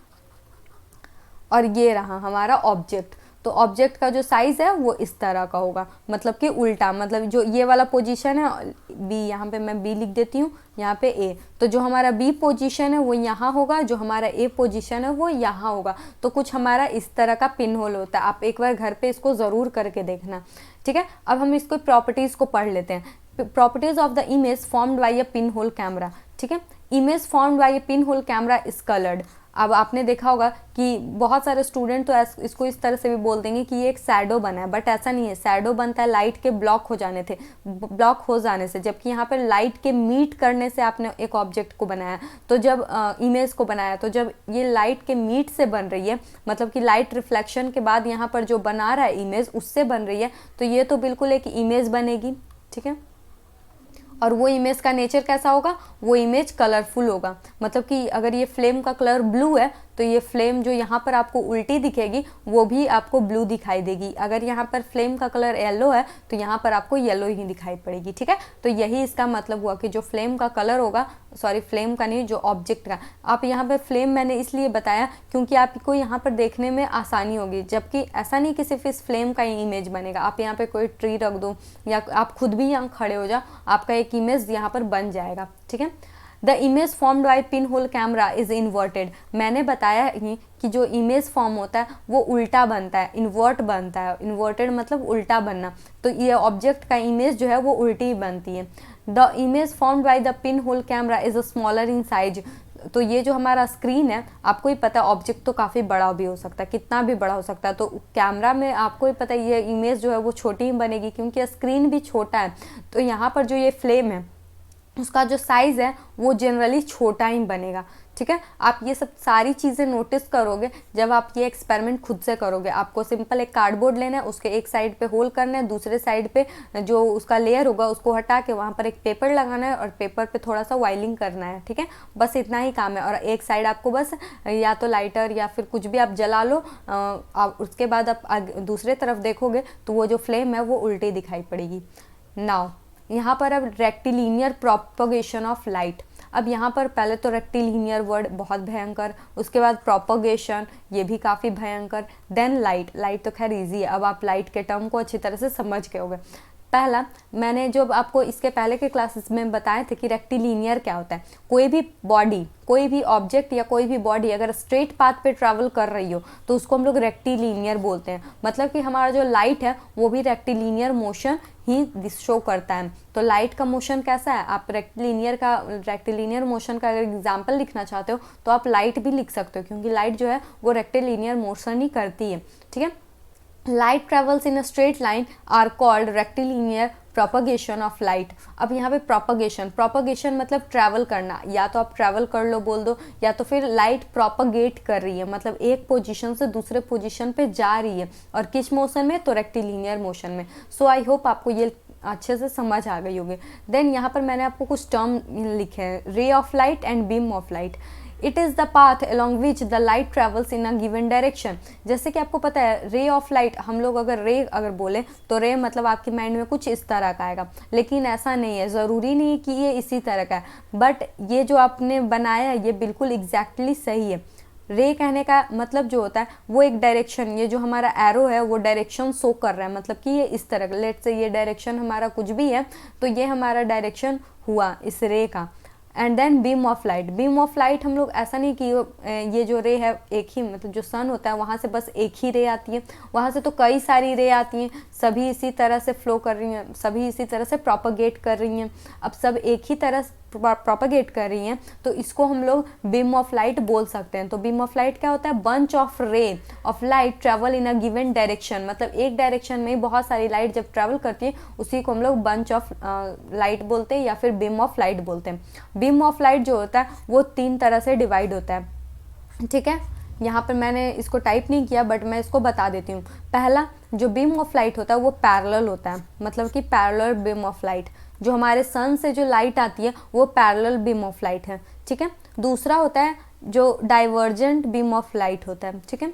और ये रहा हमारा ऑब्जेक्ट। तो ऑब्जेक्ट का जो साइज़ है वो इस तरह का होगा, मतलब कि उल्टा, मतलब जो ये वाला पोजीशन है बी, यहाँ पे मैं बी लिख देती हूँ, यहाँ पे ए, तो जो हमारा बी पोजीशन है वो यहाँ होगा, जो हमारा ए पोजीशन है वो यहाँ होगा। तो कुछ हमारा इस तरह का पिन होल होता है। आप एक बार घर पे इसको ज़रूर करके देखना। ठीक है, अब हम इसको प्रॉपर्टीज़ को पढ़ लेते हैं। Properties of the image formed by a pin hole camera. ठीक है, image formed by a pin hole camera is coloured. अब आपने देखा होगा कि बहुत सारे स्टूडेंट तो इसको इस तरह से भी बोल देंगे कि ये एक शैडो बना है, बट ऐसा नहीं है। शैडो बनता है लाइट के ब्लॉक हो जाने से, जबकि यहाँ पर लाइट के मीट करने से आपने एक ऑब्जेक्ट को बनाया। तो जब इमेज को बनाया, तो जब ये लाइट के मीट से बन रही है, मतलब कि लाइट रिफ्लेक्शन के बाद यहाँ पर जो बना रहा है इमेज उससे बन रही है, तो ये तो बिल्कुल एक इमेज बनेगी। ठीक है, और वो इमेज का नेचर कैसा होगा, वो इमेज कलरफुल होगा। मतलब कि अगर ये फ्लेम का कलर ब्लू है तो ये फ्लेम जो यहाँ पर आपको उल्टी दिखेगी वो भी आपको ब्लू दिखाई देगी। अगर यहाँ पर फ्लेम का कलर येलो है तो यहाँ पर आपको येलो ही दिखाई पड़ेगी। ठीक है, तो यही इसका मतलब हुआ कि जो फ्लेम का कलर होगा, सॉरी फ्लेम का नहीं, जो ऑब्जेक्ट का। आप यहाँ पर फ्लेम मैंने इसलिए बताया क्योंकि आपको यहाँ पर देखने में आसानी होगी, जबकि ऐसा नहीं कि सिर्फ इस फ्लेम का ही इमेज बनेगा। आप यहाँ पे कोई ट्री रख दो या आप खुद भी यहाँ खड़े हो जाओ, आपका एक इमेज यहाँ पर बन जाएगा। ठीक है, the image formed by pin hole camera is inverted. मैंने बताया ही कि जो इमेज फॉर्म होता है वो उल्टा बनता है, इन्वर्ट बनता है। इन्वर्टेड मतलब उल्टा बनना, तो ये ऑब्जेक्ट का इमेज जो है वो उल्टी बनती है। The image formed by the pin hole camera is smaller in size. तो ये जो हमारा स्क्रीन है, आपको ही पता है ऑब्जेक्ट तो काफ़ी बड़ा भी हो सकता है, कितना भी बड़ा हो सकता है। तो कैमरा में आपको ही पता है ये इमेज जो है वो छोटी ही बनेगी क्योंकि स्क्रीन भी छोटा है। तो यहाँ पर जो ये फ्लेम है उसका जो साइज़ है वो जनरली छोटा ही बनेगा। ठीक है, आप ये सब सारी चीज़ें नोटिस करोगे जब आप ये एक्सपेरिमेंट खुद से करोगे। आपको सिंपल एक कार्डबोर्ड लेना है, उसके एक साइड पे होल करना है, दूसरे साइड पे जो उसका लेयर होगा उसको हटा के वहाँ पर एक पेपर लगाना है और पेपर पे थोड़ा सा वाइलिंग करना है। ठीक है, बस इतना ही काम है। और एक साइड आपको बस या तो लाइटर या फिर कुछ भी आप जला लो, उसके बाद आप दूसरे तरफ देखोगे तो वो जो फ्लेम है वो उल्टी दिखाई पड़ेगी। नाउ यहाँ पर अब रेक्टिलिनियर प्रोपगेशन ऑफ लाइट। अब यहाँ पर पहले तो रेक्टिलिनियर वर्ड बहुत भयंकर, उसके बाद प्रोपगेशन ये भी काफ़ी भयंकर, देन लाइट। लाइट तो खैर इजी है, अब आप लाइट के टर्म को अच्छी तरह से समझ गए होंगे। पहला, मैंने जो आपको इसके पहले के क्लासेस में बताए थे कि रेक्टिलिनियर क्या होता है। कोई भी बॉडी, कोई भी ऑब्जेक्ट या कोई भी बॉडी अगर स्ट्रेट पाथ पे ट्रैवल कर रही हो तो उसको हम लोग रेक्टिलिनियर बोलते हैं। मतलब कि हमारा जो लाइट है वो भी रेक्टिलिनियर मोशन ही शो करता है। तो लाइट का मोशन कैसा है, आप रेक्टिलिनियर मोशन का अगर एग्जाम्पल लिखना चाहते हो तो आप लाइट भी लिख सकते हो, क्योंकि लाइट जो है वो रेक्टिलिनियर मोशन ही करती है। ठीक है, light travels in a straight line are called rectilinear propagation of light. अब यहाँ पे प्रोपगेशन मतलब ट्रैवल करना, या तो आप ट्रैवल कर लो बोल दो, या तो फिर लाइट प्रोपगेट कर रही है, मतलब एक पोजीशन से दूसरे पोजीशन पे जा रही है। और किस मोशन में, तो रेक्टिलिनियर मोशन में। सो आई होप आपको ये अच्छे से समझ आ गई होगी। देन यहाँ पर मैंने आपको कुछ टर्म लिखे हैं, रे of light and beam of light. It is the path along which the light travels in a given direction. जैसे कि आपको पता है रे ऑफ लाइट, हम लोग अगर बोले तो रे मतलब आपके माइंड में कुछ इस तरह का आएगा, लेकिन ऐसा नहीं है, ज़रूरी नहीं कि ये इसी तरह का है, बट ये जो आपने बनाया ये बिल्कुल एग्जैक्टली सही है। रे कहने का मतलब जो होता है वो एक डायरेक्शन, ये जो हमारा एरो है वो डायरेक्शन शो कर रहा है, मतलब कि ये इस तरह, लेट से ये डायरेक्शन हमारा कुछ भी है तो ये हमारा डायरेक्शन हुआ इस रे का। And then beam of light हम लोग ऐसा नहीं कि ये जो रे है एक ही, मतलब जो सन होता है वहाँ से बस एक ही रे आती है, वहाँ से तो कई सारी रे आती हैं, सभी इसी तरह से फ्लो कर रही हैं, सभी इसी तरह से प्रोपगेट कर रही हैं। अब सब एक ही तरह प्रोपगेट कर रही हैं तो इसको हम लोग बीम ऑफ लाइट बोल सकते हैं। तो बीम ऑफ लाइट क्या होता है, बंच ऑफ रे of light travel in a given direction, मतलब एक डायरेक्शन में बहुत सारी लाइट जब ट्रेवल करती है उसी को हम लोग बंच ऑफ लाइट बोलते हैं या फिर बीम ऑफ लाइट बोलते हैं। बीम ऑफ लाइट जो होता है वो 3 तरह से डिवाइड होता है। ठीक है, यहाँ पर मैंने इसको टाइप नहीं किया बट मैं इसको बता देती हूँ। पहला जो बीम ऑफ लाइट होता है वो पैरेलल होता है, मतलब कि पैरेलल बीम ऑफ लाइट, जो हमारे सन से जो लाइट आती है वो पैरेलल बीम ऑफ लाइट है। ठीक है, दूसरा होता है जो डाइवर्जेंट बीम ऑफ लाइट होता है। ठीक है,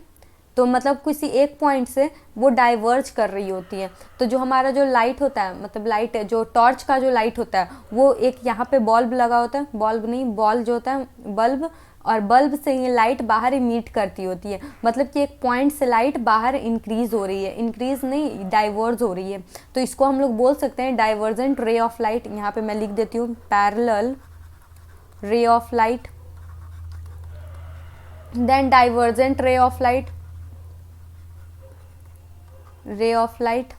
तो मतलब किसी एक पॉइंट से वो डाइवर्ज कर रही होती है। तो जो हमारा जो लाइट होता है, मतलब लाइट है जो टॉर्च का जो लाइट होता है वो एक यहाँ पे बल्ब लगा होता है, बल्ब नहीं बॉल जो होता है बल्ब, और बल्ब से ये लाइट बाहर इमिट करती होती है, मतलब कि एक पॉइंट से लाइट बाहर इंक्रीज हो रही है, इंक्रीज नहीं डाइवर्ज हो रही है, तो इसको हम लोग बोल सकते हैं डाइवर्जेंट रे ऑफ लाइट। यहाँ पे मैं लिख देती हूँ parallel ray of light, then divergent ray of light,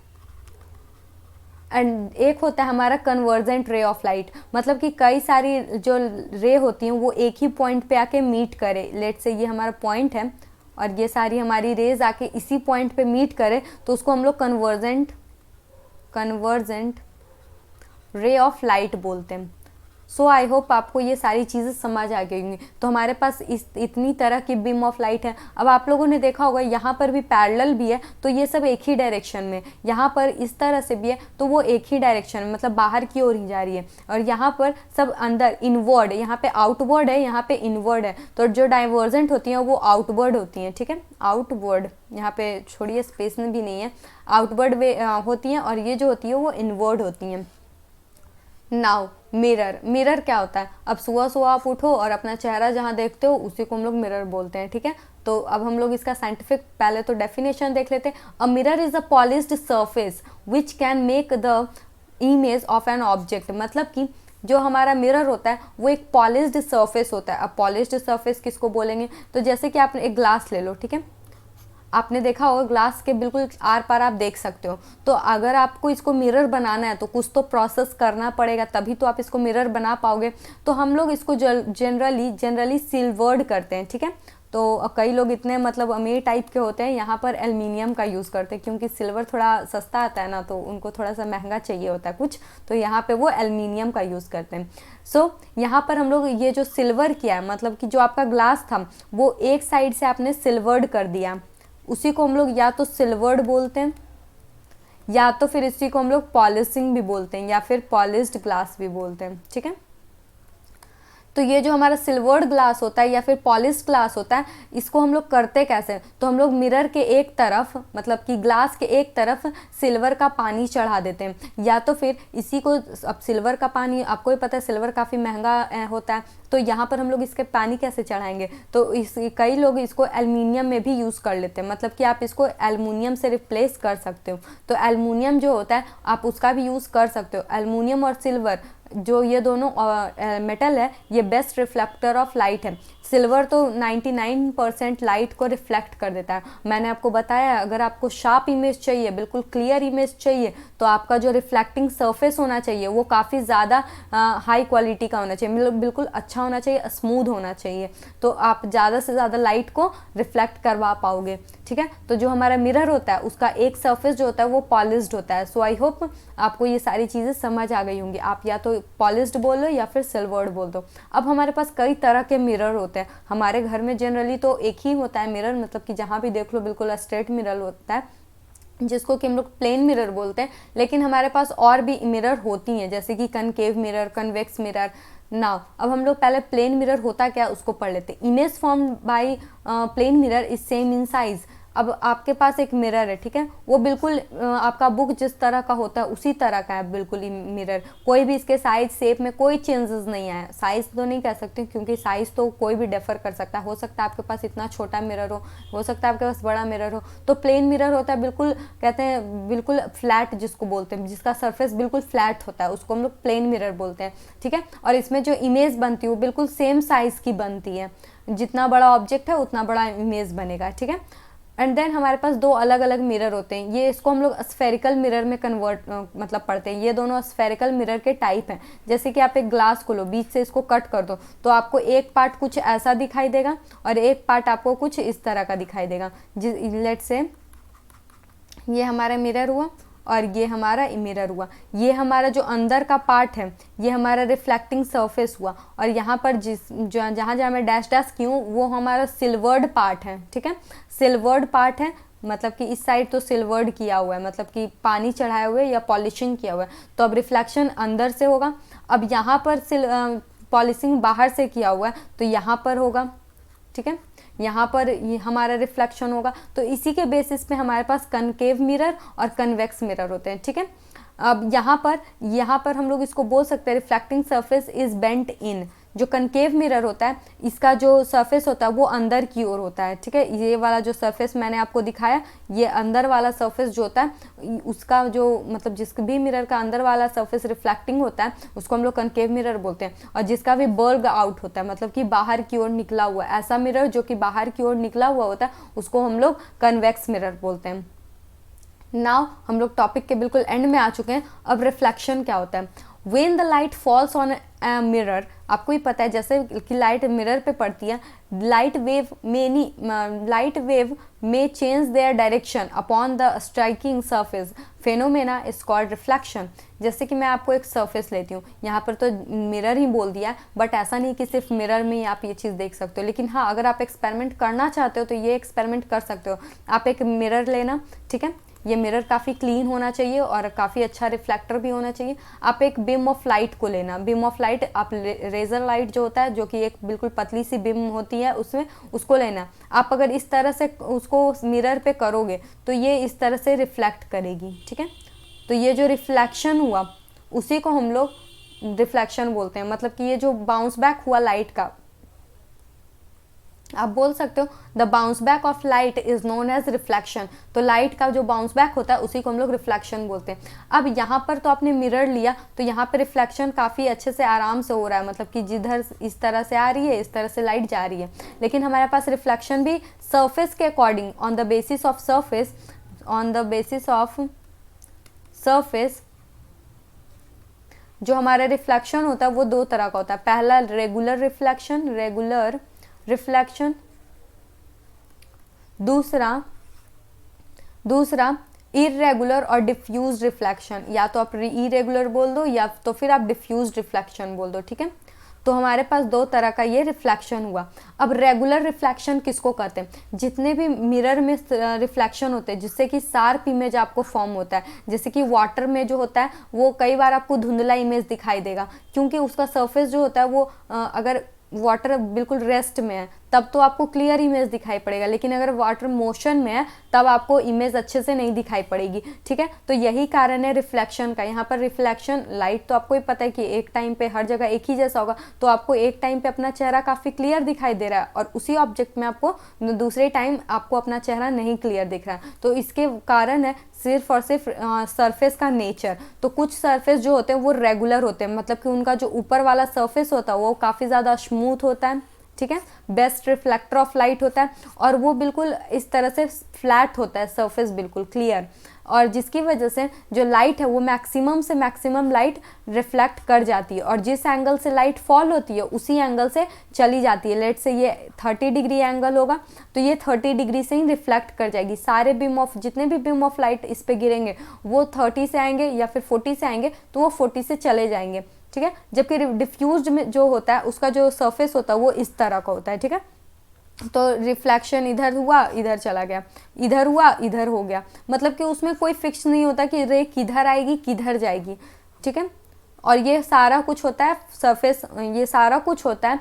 and एक होता है हमारा कन्वर्जेंट रे ऑफ लाइट, मतलब कि कई सारी जो रे होती हैं वो एक ही पॉइंट पे आके मीट करे। लेट से ये हमारा पॉइंट है और ये सारी हमारी रेज आके इसी पॉइंट पे मीट करे तो उसको हम लोग कन्वर्जेंट रे ऑफ लाइट बोलते हैं। सो आई होप आपको ये सारी चीज़ें समझ आ गई होंगी। तो हमारे पास इतनी तरह की बीम ऑफ लाइट है। अब आप लोगों ने देखा होगा यहाँ पर भी पैरेलल भी है तो ये सब एक ही डायरेक्शन में, यहाँ पर इस तरह से भी है तो वो एक ही डायरेक्शन में, मतलब बाहर की ओर ही जा रही है, और यहाँ पर सब अंदर इनवर्ड, यहाँ पे आउटवर्ड है, यहाँ पे इनवर्ड है। तो जो डाइवर्जेंट होती हैं वो आउटवर्ड होती हैं। ठीक है, आउटवर्ड यहाँ पे छोड़िए स्पेस में भी नहीं है, आउटवर्ड वे होती हैं, और ये जो होती है वो इनवर्ड होती हैं। नाउ मिरर क्या होता है, अब सुबह सुबह आप उठो और अपना चेहरा जहाँ देखते हो उसी को हम लोग मिरर बोलते हैं। ठीक है, तो अब हम लोग इसका साइंटिफिक पहले तो डेफिनेशन देख लेते हैं। A mirror is a polished surface which can make the image of an object, मतलब कि जो हमारा मिरर होता है वो एक पॉलिश्ड सरफेस होता है। अब पॉलिश्ड सरफेस किसको बोलेंगे, तो जैसे कि आपने एक ग्लास ले लो, ठीक है, आपने देखा होगा ग्लास के बिल्कुल आर पार आप देख सकते हो, तो अगर आपको इसको मिरर बनाना है तो कुछ तो प्रोसेस करना पड़ेगा, तभी तो आप इसको मिरर बना पाओगे। तो हम लोग इसको जनरली सिल्वर्ड करते हैं। ठीक है, तो कई लोग इतने मतलब अमीर टाइप के होते हैं, यहाँ पर एल्युमिनियम का यूज़ करते हैं, क्योंकि सिल्वर थोड़ा सस्ता आता है ना, तो उनको थोड़ा सा महंगा चाहिए होता है कुछ, तो यहाँ पे वो एल्युमिनियम का यूज़ करते हैं। सो यहाँ पर हम लोग ये जो सिल्वर किया है, मतलब कि जो आपका ग्लास था वो एक साइड से आपने सिल्वर्ड कर दिया, उसी को हम लोग या तो सिल्वर्ड बोलते हैं, या तो फिर इसी को हम लोग पॉलिशिंग भी बोलते हैं, या फिर पॉलिश्ड ग्लास भी बोलते हैं, ठीक है। तो ये जो हमारा सिल्वर्ड ग्लास होता है या फिर पॉलिश्ड ग्लास होता है, इसको हम लोग करते कैसे, तो हम लोग मिरर के एक तरफ, मतलब कि ग्लास के एक तरफ सिल्वर का पानी चढ़ा देते हैं, या तो फिर इसी को, अब सिल्वर का पानी आपको ही पता है सिल्वर काफ़ी महंगा होता है, तो यहाँ पर हम लोग इसके पानी कैसे चढ़ाएंगे, तो कई लोग इसको एल्युमिनियम में भी यूज़ कर लेते हैं, मतलब कि आप इसको एल्युमिनियम से रिप्लेस कर सकते हो। तो एल्युमिनियम जो होता है आप उसका भी यूज़ कर सकते हो। एल्युमिनियम और सिल्वर जो ये दोनों मेटल है, ये बेस्ट रिफ्लेक्टर ऑफ लाइट है। सिल्वर तो 99% लाइट को रिफ्लेक्ट कर देता है। मैंने आपको बताया अगर आपको शार्प इमेज चाहिए, बिल्कुल क्लियर इमेज चाहिए, तो आपका जो रिफ्लेक्टिंग सरफेस होना चाहिए वो काफ़ी ज़्यादा हाई क्वालिटी का होना चाहिए, मतलब बिल्कुल अच्छा होना चाहिए, स्मूथ होना चाहिए, तो आप ज़्यादा से ज़्यादा लाइट को रिफ्लेक्ट करवा पाओगे, ठीक है। तो जो हमारा मिरर होता है उसका एक सरफेस जो होता है वो पॉलिश्ड होता है। सो आई होप आपको ये सारी चीज़ें समझ आ गई होंगी। आप या तो पॉलिश्ड बोलो या फिर सिल्वर्ड बोल दो। अब हमारे पास कई तरह के मिरर होते हैं हमारे घर में, जनरली तो एक ही होता है मिरर, मतलब कि जहाँ भी देख लो बिल्कुल स्ट्रेट मिरर होता है, जिसको कि हम लोग प्लेन मिरर बोलते हैं। लेकिन हमारे पास और भी मिरर होती हैं, जैसे कि concave mirror, convex mirror. Now अब हम लोग पहले प्लेन मिरर होता क्या उसको पढ़ लेते हैं। Image formed by plane mirror is same in size. अब आपके पास एक मिरर है, ठीक है, वो बिल्कुल आपका बुक जिस तरह का होता है उसी तरह का है बिल्कुल ही मिरर, कोई भी इसके साइज शेप में कोई चेंजेस नहीं आया। साइज तो नहीं कह सकते क्योंकि साइज तो कोई भी डिफर कर सकता है, हो सकता है आपके पास इतना छोटा मिरर हो सकता है आपके पास बड़ा मिरर हो। तो प्लेन मिरर होता है बिल्कुल, कहते हैं बिल्कुल फ्लैट जिसको बोलते हैं, जिसका सरफेस बिल्कुल फ्लैट होता है, उसको हम लोग प्लेन मिरर बोलते हैं, ठीक है। और इसमें जो इमेज बनती है वो बिल्कुल सेम साइज की बनती है, जितना बड़ा ऑब्जेक्ट है उतना बड़ा इमेज बनेगा, ठीक है। एंड देन हमारे पास दो अलग अलग मिरर होते हैं, ये इसको हम लोग स्फेरिकल मिरर में कन्वर्ट मतलब पढ़ते हैं। ये दोनों स्फेरिकल मिरर के टाइप हैं। जैसे कि आप एक ग्लास को लो, बीच से इसको कट कर दो तो आपको एक पार्ट कुछ ऐसा दिखाई देगा और एक पार्ट आपको कुछ इस तरह का दिखाई देगा। लेट्स से ये हमारा मिरर हुआ और ये हमारा मिरर हुआ। ये हमारा जो अंदर का पार्ट है ये हमारा रिफ्लेक्टिंग सरफेस हुआ, और यहाँ पर जहाँ जहाँ मैं डैश डैश की हूँ वो हमारा सिल्वर्ड पार्ट है, ठीक है। सिल्वर्ड पार्ट है मतलब कि इस साइड तो सिल्वर्ड किया हुआ है, मतलब कि पानी चढ़ाए हुए या पॉलिशिंग किया हुआ है, तो अब रिफ्लेक्शन अंदर से होगा। अब यहाँ पर पॉलिशिंग बाहर से किया हुआ है तो यहाँ पर होगा, ठीक है, यहाँ पर हमारा रिफ्लेक्शन होगा। तो इसी के बेसिस पे हमारे पास कनकेव मिरर और कन्वेक्स मिरर होते हैं, ठीक है। अब यहाँ पर हम लोग इसको बोल सकते हैं रिफ्लेक्टिंग सरफेस इज बेंट इन। जो कनकेव मिरर होता है इसका जो सरफेस होता है वो अंदर की ओर होता है, ठीक है। ये वाला जो सरफेस मैंने आपको दिखाया, ये अंदर वाला सरफेस जो होता है उसका जो मतलब जिसके भी मिरर का अंदर वाला सरफेस रिफ्लेक्टिंग होता है उसको हम लोग कनकेव मिरर बोलते हैं। और जिसका भी बर्ग आउट होता है मतलब कि बाहर की ओर निकला हुआ, ऐसा मिरर जो कि बाहर की ओर निकला हुआ होता है उसको हम लोग कन्वेक्स मिरर बोलते हैं। नाउ हम लोग टॉपिक के बिल्कुल एंड में आ चुके हैं। अब रिफ्लेक्शन क्या होता है। When the light falls on a mirror, आपको ही पता है जैसे कि लाइट मिरर पे पड़ती है, लाइट वेव में change their direction upon the striking surface, phenomena is called reflection. जैसे कि मैं आपको एक सरफेस लेती हूँ, यहाँ पर तो मिरर ही बोल दिया, बट ऐसा नहीं कि सिर्फ मिरर में ही आप ये चीज़ देख सकते हो। लेकिन हाँ, अगर आप एक्सपेरिमेंट करना चाहते हो तो ये एक्सपेरिमेंट कर सकते हो। आप एक मिरर लेना, ठीक है, ये मिरर काफ़ी क्लीन होना चाहिए और काफ़ी अच्छा रिफ्लेक्टर भी होना चाहिए। आप एक बीम ऑफ लाइट को लेना, बीम ऑफ लाइट आप रेजर लाइट जो होता है जो कि एक बिल्कुल पतली सी बीम होती है उसमें, उसको लेना। आप अगर इस तरह से उसको मिरर पे करोगे तो ये इस तरह से रिफ्लेक्ट करेगी, ठीक है। तो ये जो रिफ्लेक्शन हुआ उसी को हम लोग रिफ्लेक्शन बोलते हैं। मतलब कि ये जो बाउंस बैक हुआ लाइट का, आप बोल सकते हो the bounce back of light is known as reflection. तो लाइट का जो बाउंस बैक होता है उसी को हम लोग रिफ्लेक्शन बोलते हैं। अब यहाँ पर तो आपने मिरर लिया तो यहाँ पर रिफ्लेक्शन काफ़ी अच्छे से आराम से हो रहा है, मतलब कि जिधर इस तरह से आ रही है इस तरह से लाइट जा रही है। लेकिन हमारे पास रिफ्लेक्शन भी सरफेस के according on the basis of surface जो हमारा रिफ्लेक्शन होता है वो दो तरह का होता है। पहला रेगुलर रिफ्लेक्शन दूसरा इरेगुलर और डिफ्यूज रिफ्लेक्शन, या तो आप इरेगुलर बोल दो या तो फिर आप डिफ्यूज रिफ्लेक्शन बोल दो, ठीक है। तो हमारे पास दो तरह का ये रिफ्लेक्शन हुआ। अब रेगुलर रिफ्लेक्शन किसको कहते हैं? जितने भी मिरर में रिफ्लेक्शन होते हैं जिससे कि शार्प इमेज आपको फॉर्म होता है, जैसे कि वाटर में जो होता है वो कई बार आपको धुंधला इमेज दिखाई देगा, क्योंकि उसका सरफेस जो होता है वो अगर वाटर बिल्कुल रेस्ट में है तब तो आपको क्लियर इमेज दिखाई पड़ेगा, लेकिन अगर वाटर मोशन में है तब आपको इमेज अच्छे से नहीं दिखाई पड़ेगी, ठीक है। तो यही कारण है रिफ्लेक्शन का। यहाँ पर रिफ्लेक्शन लाइट तो आपको ही पता है कि एक टाइम पे हर जगह एक ही जैसा होगा, तो आपको एक टाइम पे अपना चेहरा काफ़ी क्लियर दिखाई दे रहा है और उसी ऑब्जेक्ट में आपको दूसरे टाइम आपको अपना चेहरा नहीं क्लियर दिख रहा है। तो इसके कारण है सिर्फ और सिर्फ सरफेस का नेचर। तो कुछ सरफेस जो होते हैं वो रेगुलर होते हैं, मतलब कि उनका जो ऊपर वाला सरफेस होता है वो काफ़ी ज़्यादा स्मूथ होता है, ठीक है, बेस्ट रिफ्लेक्टर ऑफ लाइट होता है, और वो बिल्कुल इस तरह से फ्लैट होता है सरफेस, बिल्कुल क्लियर, और जिसकी वजह से जो लाइट है वो मैक्सिमम से मैक्सिमम लाइट रिफ्लेक्ट कर जाती है, और जिस एंगल से लाइट फॉल होती है उसी एंगल से चली जाती है। लेट से ये 30 डिग्री एंगल होगा तो ये 30 डिग्री से ही रिफ्लेक्ट कर जाएगी। सारे बीम ऑफ जितने भी बीम ऑफ लाइट इस पे गिरेंगे वो 30 से आएंगे या फिर 40 से आएंगे तो वो 40 से चले जाएंगे, ठीक है। जबकि डिफ्यूज्ड में जो होता है उसका जो सरफेस होता है वो इस तरह का होता है, ठीक है। तो रिफ्लेक्शन इधर हुआ इधर चला गया, इधर हुआ इधर हो गया, मतलब कि उसमें कोई फिक्स नहीं होता कि रे किधर आएगी किधर जाएगी, ठीक है। और ये सारा कुछ होता है सरफेस, ये सारा कुछ होता है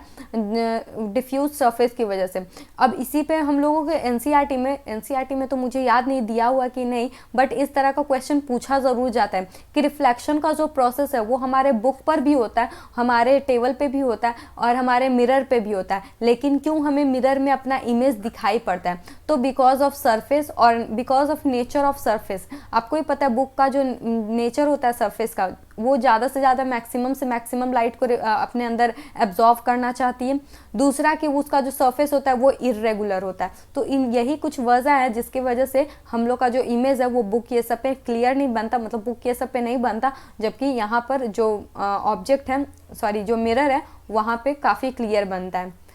डिफ्यूज सरफेस की वजह से। अब इसी पे हम लोगों के एनसीईआरटी में तो मुझे याद नहीं दिया हुआ कि नहीं, बट इस तरह का क्वेश्चन पूछा ज़रूर जाता है कि रिफ्लेक्शन का जो प्रोसेस है वो हमारे बुक पर भी होता है, हमारे टेबल पे भी होता है और हमारे मिरर पे भी होता है, लेकिन क्यों हमें मिरर में अपना इमेज दिखाई पड़ता है? तो बिकॉज ऑफ सरफेस और because of nature of surface. आपको ही पता है बुक का जो नेचर होता है सरफेस का, वो ज़्यादा से ज़्यादा मैक्सिमम से मैक्सिमम लाइट को अपने अंदर एब्जॉर्व करना चाहती है। दूसरा कि उसका जो सरफेस होता है वो इरेगुलर होता है। तो यही कुछ वजह है जिसकी वजह से हम लोग का जो इमेज है वो बुक ये सब पे क्लियर नहीं बनता, मतलब बुक ये सब पे नहीं बनता, जबकि यहाँ पर जो ऑब्जेक्ट है, सॉरी जो मिरर है वहाँ पे काफ़ी क्लियर बनता है।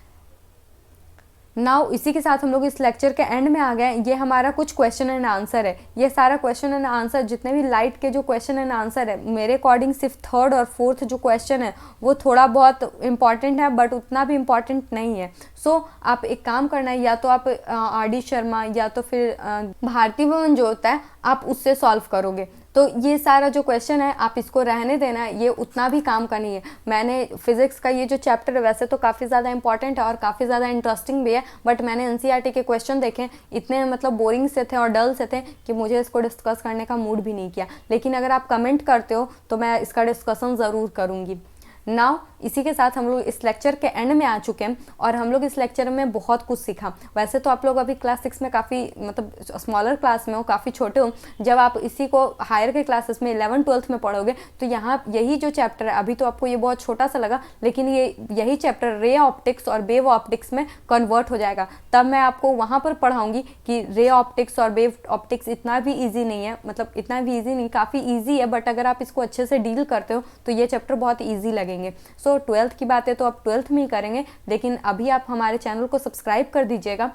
नाउ इसी के साथ हम लोग इस लेक्चर के एंड में आ गए। ये हमारा कुछ क्वेश्चन एंड आंसर है। ये सारा क्वेश्चन एंड आंसर जितने भी लाइट के जो क्वेश्चन एंड आंसर है, मेरे अकॉर्डिंग सिर्फ थर्ड और फोर्थ जो क्वेश्चन है वो थोड़ा बहुत इंपॉर्टेंट है, बट उतना भी इम्पॉर्टेंट नहीं है। सो आप एक काम करना है, या तो आप आर.डी. शर्मा या तो फिर भारती भवन जो होता है आप उससे सॉल्व करोगे। तो ये सारा जो क्वेश्चन है आप इसको रहने देना, ये उतना भी काम का नहीं है। मैंने फिजिक्स का ये जो चैप्टर है वैसे तो काफ़ी ज़्यादा इंपॉर्टेंट है और काफ़ी ज़्यादा इंटरेस्टिंग भी है, बट मैंने एनसीईआरटी के क्वेश्चन देखे, इतने मतलब बोरिंग से थे और डल से थे कि मुझे इसको डिस्कस करने का मूड भी नहीं किया। लेकिन अगर आप कमेंट करते हो तो मैं इसका डिस्कशन ज़रूर करूँगी। नाउ इसी के साथ हम लोग इस लेक्चर के एंड में आ चुके हैं और हम लोग इस लेक्चर में बहुत कुछ सीखा। वैसे तो आप लोग अभी क्लास 6 में काफ़ी मतलब स्मॉलर क्लास में हो, काफ़ी छोटे हो। जब आप इसी को हायर के क्लासेस में 11th 12th में पढ़ोगे तो यहाँ यही जो चैप्टर है, अभी तो आपको ये बहुत छोटा सा लगा, लेकिन यही चैप्टर रे ऑप्टिक्स और वेव ऑप्टिक्स में कन्वर्ट हो जाएगा। तब मैं आपको वहाँ पर पढ़ाऊँगी कि रे ऑप्टिक्स और वेव ऑप्टिक्स इतना भी ईजी नहीं है, मतलब इतना भी ईजी नहीं, काफ़ी ईजी है, बट अगर आप इसको अच्छे से डील करते हो तो ये चैप्टर बहुत ईजी लगेंगे। सो 12th की बात है तो आप 12th में ही करेंगे, लेकिन अभी आप हमारे चैनल को सब्सक्राइब कर दीजिएगा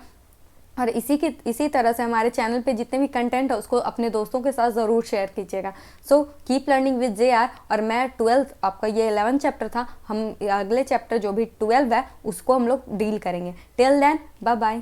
और इसी तरह से हमारे चैनल पे जितने भी कंटेंट है उसको अपने दोस्तों के साथ ज़रूर शेयर कीजिएगा। So keep learning with JR। और मैं 12th, आपका ये 11th चैप्टर था, हम अगले चैप्टर जो भी 12 है उसको हम लोग डील करेंगे। Till then bye bye.